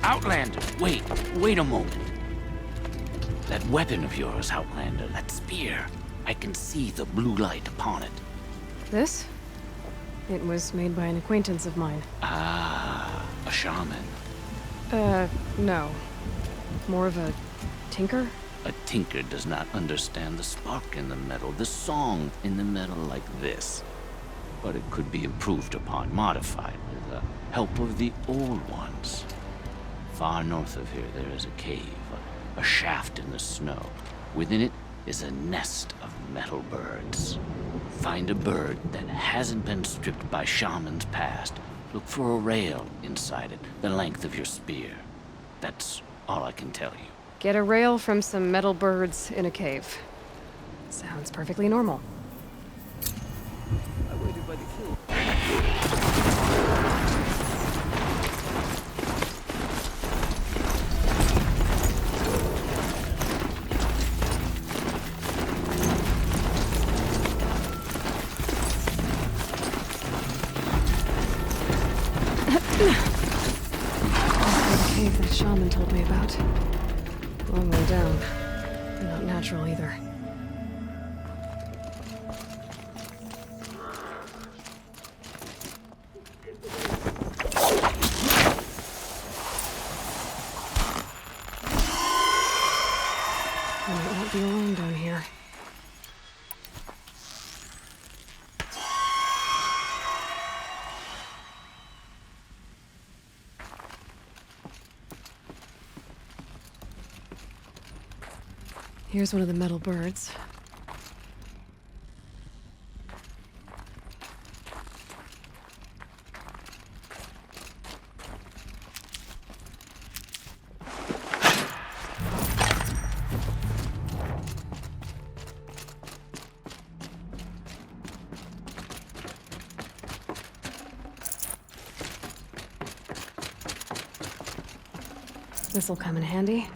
Outlander, wait a moment. That weapon of yours, Outlander, that spear. I can see the blue light upon it. This? It was made by an acquaintance of mine. Ah, a shaman. No. More of a tinker? A tinker does not understand the spark in the metal, the song in the metal like this. But it could be improved upon, modified, with the help of the old ones. Far north of here, there is a cave, a shaft in the snow. Within it is a nest of metal birds. Find a bird that hasn't been stripped by shamans past. Look for a rail inside it, the length of your spear. That's all I can tell you. Get a rail from some metal birds in a cave. Sounds perfectly normal. I waited by the queue. The cave that shaman told me about. Long way down. Not natural either. I won't be alone down here. Here's one of the metal birds. This'll come in handy.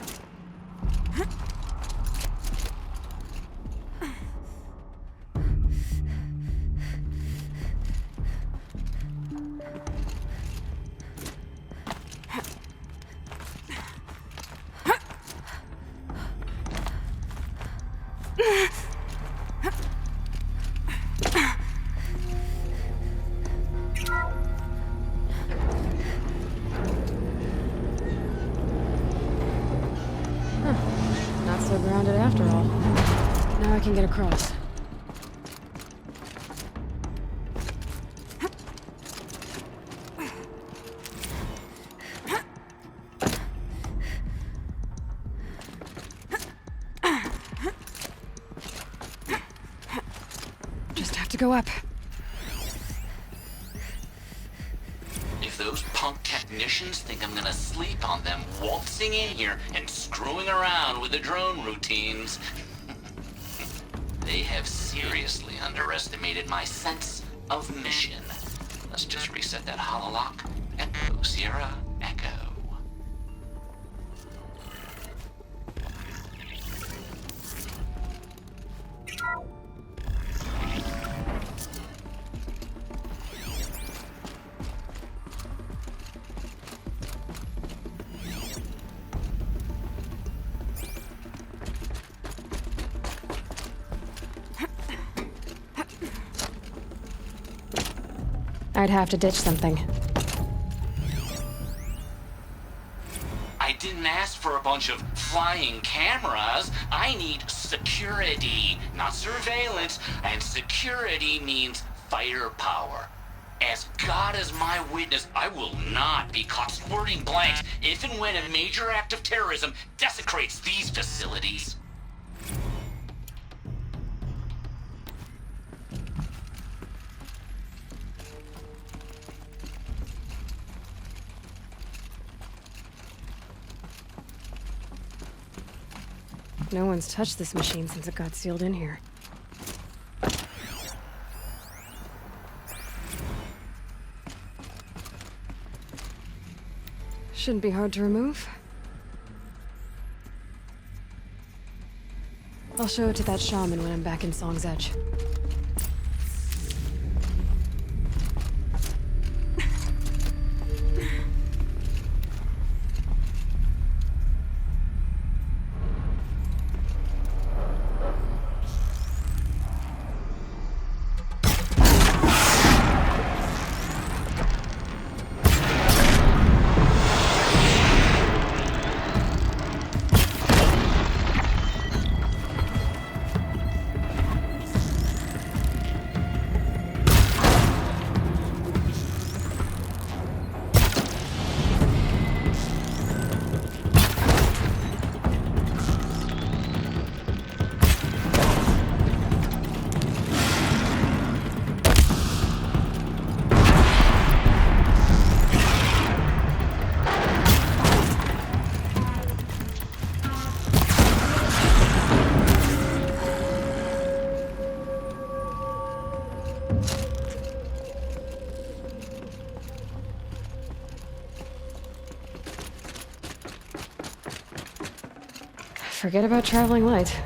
Not so grounded after all. Now I can get across. Just have to go up. If those punk technicians think I'm gonna sleep on them waltzing in here and screwing around with the drone routines, they have seriously underestimated my sense of mission. Let's just reset that hololock. Echo, Sierra, Echo. I'd have to ditch something. I didn't ask for a bunch of flying cameras. I need security, not surveillance. And security means firepower. As God is my witness, I will not be caught squirting blanks if and when a major act of terrorism desecrates these facilities. No one's touched this machine since it got sealed in here. Shouldn't be hard to remove. I'll show it to that shaman when I'm back in Song's Edge. Forget about traveling light.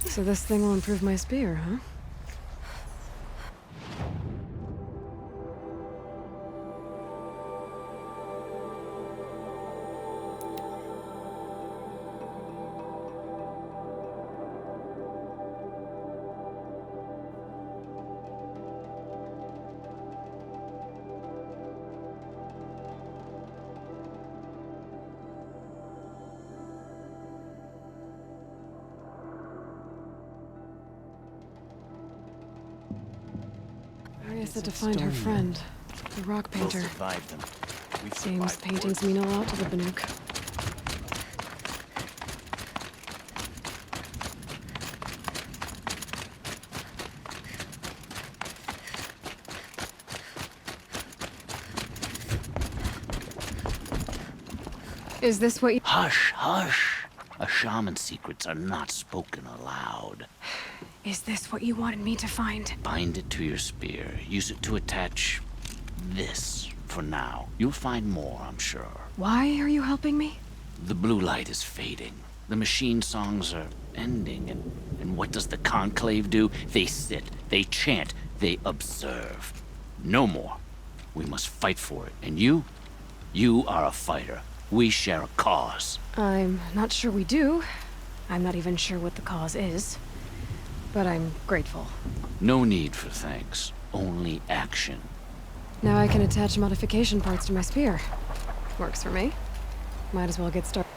So this thing will improve my spear, huh? Arya said to find her friend, the rock We'll painter. survive them. We've Seems survived paintings wars. mean a lot to the Banuk. Is this what you— Hush, hush! A shaman's secrets are not spoken aloud. Is this what you wanted me to find? Bind it to your spear. Use it to attach this for now. You'll find more, I'm sure. Why are you helping me? The blue light is fading. The machine songs are ending, and what does the Conclave do? They sit, they chant, they observe. No more. We must fight for it. And you? You are a fighter. We share a cause. I'm not sure we do. I'm not even sure what the cause is. But I'm grateful. No need for thanks. Only action. Now I can attach modification parts to my spear. Works for me. Might as well get started.